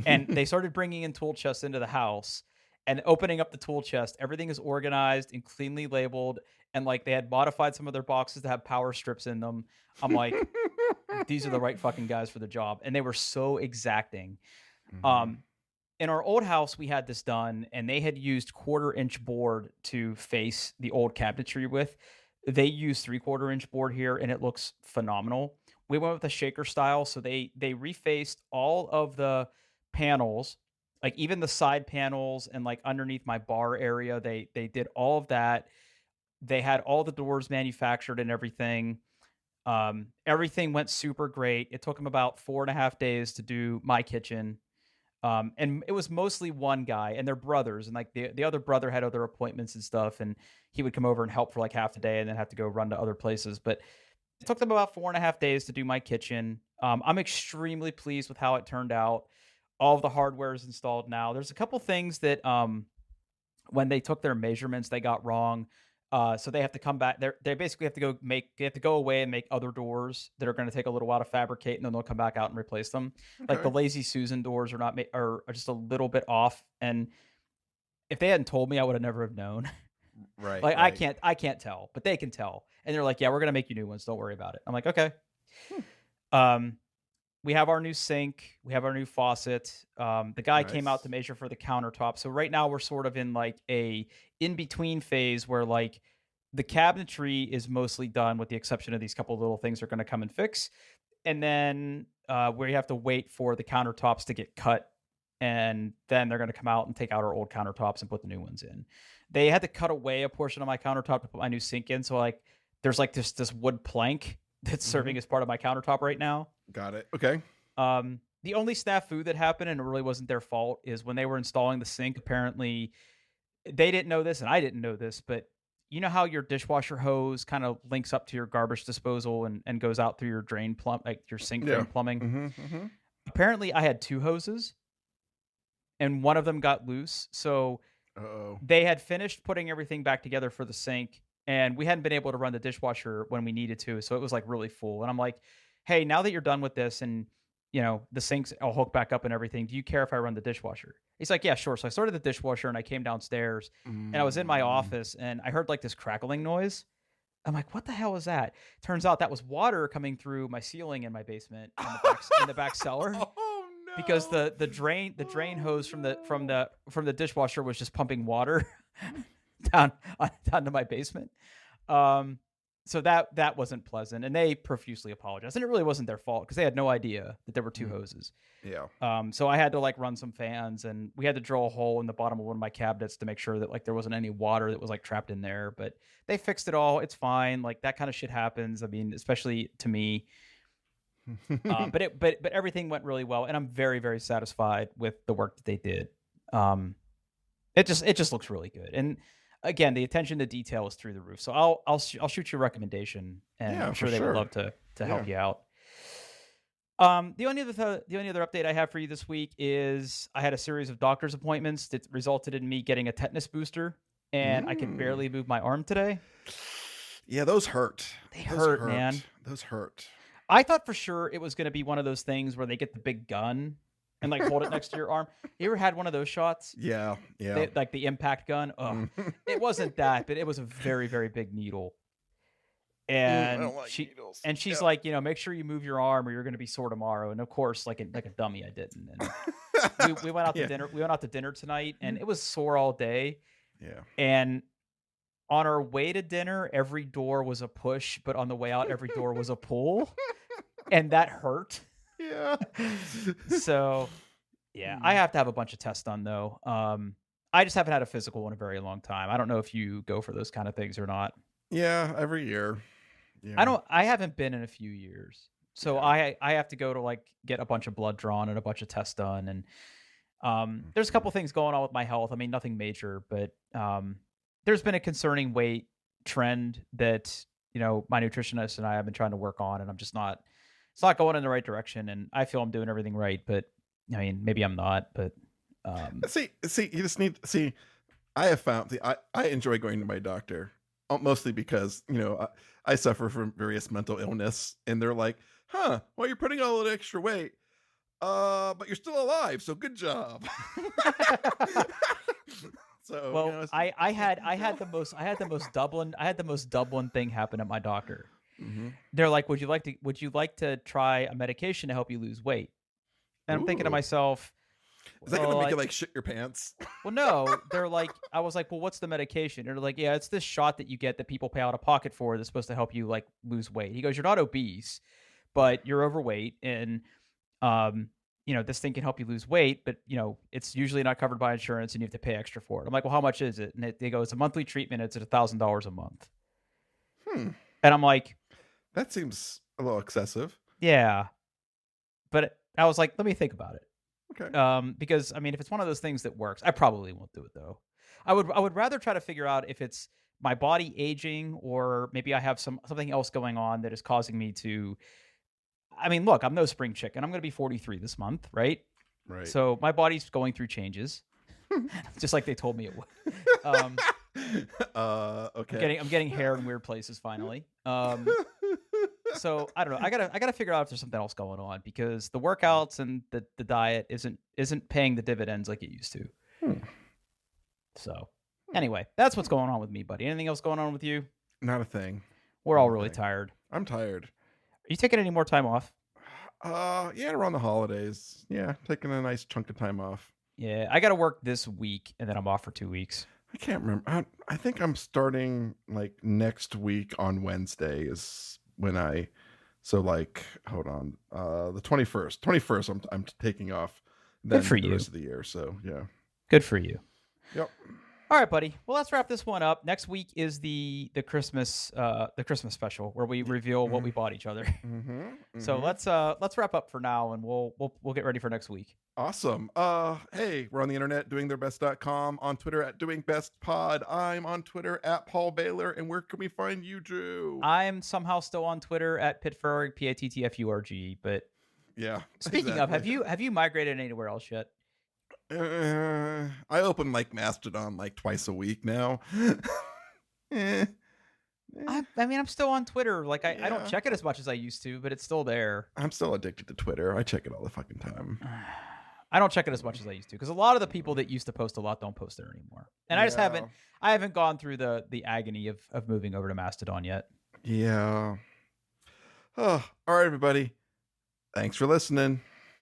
and they started bringing in tool chests into the house and opening up the tool chest. Everything is organized and cleanly labeled, and like they had modified some of their boxes to have power strips in them. I'm like, these are the right fucking guys for the job, and they were so exacting. Mhm. In our old house, we had this done, and they had used 1/4-inch board to face the old cabinetry with. They used 3/4-inch board here, and it looks phenomenal. We went with a shaker style, so they refaced all of the panels, like even the side panels and like underneath my bar area. They did all of that. They had all the doors manufactured and everything. Everything went super great. It took them about 4.5 days to do my kitchen. And it was mostly one guy and their brothers, and like the other brother had other appointments and stuff, and he would come over and help for like half the day and then have to go run to other places. But it took them about 4.5 days to do my kitchen. I'm extremely pleased with how it turned out. All of the hardware is installed now. There's a couple things that when they took their measurements, they got wrong. So they have to come back. They basically have to they have to go away and make other doors that are going to take a little while to fabricate, and then they'll come back out and replace them. Like the Okay. Lazy Susan doors are not are just a little bit off. And if they hadn't told me, I would have never have known. Right, Like right. I can't tell, but they can tell. And they're like, "Yeah, we're gonna make you new ones. Don't worry about it." I'm like, "Okay." Hmm. Um, we have our new sink. We have our new faucet. The guy came out Nice. to measure for the countertop. So right now we're sort of in like a in between phase where like the cabinetry is mostly done with the exception of these couple little things they're going to come and fix. And then we have to wait for the countertops to get cut. And then they're going to come out and take out our old countertops and put the new ones in. They had to cut away a portion of my countertop to put my new sink in. So like there's like this wood plank that's Mhm. serving as part of my countertop right now. Got it. Okay. The only snafu that happened, and it really wasn't their fault, is when they were installing the sink. Apparently, they didn't know this, and I didn't know this, but you know how your dishwasher hose kind of links up to your garbage disposal and goes out through your drain like your sink Yeah. drain plumbing. Mhm. Mhm. Apparently, I had two hoses, and one of them got loose. So Uh-oh. they had finished putting everything back together for the sink, and we hadn't been able to run the dishwasher when we needed to, so it was like really full. And I'm like, "Hey, now that you're done with this, and the sink's all hooked back up and everything, do you care if I run the dishwasher?" He's like, "Yeah, sure." So I started the dishwasher and I came downstairs, and I was in my Mm. office and I heard like this crackling noise. I'm like, "What the hell is that?" Turns out that was water coming through my ceiling in my basement in the back cellar, Oh because no. the drain hose Oh no. from the dishwasher was just pumping water down down to my basement. Um, So that wasn't pleasant, and they profusely apologized, and it really wasn't their fault because they had no idea that there were two Mm. hoses. Yeah. So I had to like run some fans, and we had to drill a hole in the bottom of one of my cabinets to make sure that like there wasn't any water that was like trapped in there. But they fixed it all. It's fine. Like that kind of shit happens. I mean, especially to me. But everything went really well, and I'm very very satisfied with the work that they did. Um, it just looks really good, and again, the attention to detail is through the roof. So I'll shoot you a recommendation, and Yeah, I'm for sure they would sure. love to Yeah. help you out. The only other update I have for you this week is I had a series of doctor's appointments that resulted in me getting a tetanus booster, and I can Mm. barely move my arm today. Yeah, those hurt. They Those hurt, hurt. man. Those hurt. I thought for sure it was going to be one of those things where they get the big gun and like hold it next to your arm. You ever had one of those shots? Yeah. Yeah. Like the impact gun? Oh, Mm. it wasn't that, but it was a very, very big needle. I And don't like needles. she's Yeah. like, make sure you move your arm or you're going to be sore tomorrow. And of course, like a dummy, I didn't. And we went out to Yeah. dinner. We went out to dinner tonight, and it was sore all day. Yeah. And on our way to dinner, every door was a push, but on the way out, every door was a pull, and that hurt. Yeah. So, yeah, I have to have a bunch of tests done though. I just haven't had a physical in a very long time. I don't know if you go for those kind of things or not. Yeah, every year. Yeah. I haven't been in a few years. So Yeah. I have to go to like get a bunch of blood drawn and a bunch of tests done, and there's a couple things going on with my health. I mean, nothing major, but there's been a concerning weight trend that my nutritionist and I have been trying to work on, and I'm just not. It's not going in the right direction, and I feel I'm doing everything right, but I mean, maybe I'm not. But See, you just need see. I have found I enjoy going to my doctor mostly because I suffer from various mental illness, and they're like, "Huh? Well, you're putting all that extra weight, but you're still alive, so good job." So well, it's I had the most Dublin thing happen at my doctor. hmm. They're like, would you like to try a medication to help you lose weight? And I'm thinking to Ooh, myself, is that gonna make you well, like shit your pants? no. They're like, I was like, well, what's the medication? And they're like, yeah, it's this shot that you get that people pay out of pocket for that's supposed to help you like lose weight. He goes, you're not obese, but you're overweight, and this thing can help you lose weight, but it's usually not covered by insurance, and you have to pay extra for it. I'm like, well, how much is it? And they go, it's a monthly treatment. It's at $1,000 a month. Hmm, And I'm like, that seems a little excessive. yeah, but I was like, let me think about it. Okay. Because I mean, if it's one of those things that works, I probably won't do it though. I would rather try to figure out if it's my body aging, or maybe I have something else going on that is causing me to. I mean, look, I'm no spring chicken. I'm going to be 43 this month, right? Right. So my body's going through changes, just like they told me it would. Um, Okay. I'm getting hair in weird places finally. So I don't know. I gotta figure out if there's something else going on, because the workouts and the diet isn't paying the dividends like it used to. Hmm. So anyway, that's what's going on with me, buddy. Anything else going on with you? Not a thing. We're all Not a really thing. tired. I'm tired. Are you taking any more time off? Yeah, around the holidays. Yeah, taking a nice chunk of time off. Yeah, I got to work this week, and then I'm off for 2 weeks. I can't remember. I think I'm starting like next week on Wednesday is when so like hold on. The 21st. 21st I'm taking off then Good for the you. rest of the year. So, yeah. Good for you. Yep. All right, buddy. Well, let's wrap this one up. Next week is the Christmas special where we reveal what we bought each other. So let's wrap up for now, and we'll get ready for next week. Awesome. Hey, we're on the internet, doingbest.com, on Twitter at doingbestpod. I'm on Twitter at Paul Baylor, and where can we find you, Drew? I'm somehow still on Twitter at Pittsburgh, Pattfurg. But Yeah. speaking of, have you migrated anywhere else yet? I open like Mastodon like twice a week now. I mean, I'm still on Twitter. Like I don't Yeah. check it as much as I used to, but it's still there. I'm still addicted to Twitter. I check it all the fucking time. I don't check it as much as I used to, because a lot of the people that used to post a lot don't post there anymore. And I just Yeah. haven't gone through the agony of moving over to Mastodon yet. Yeah. Oh, all right, everybody. Thanks for listening.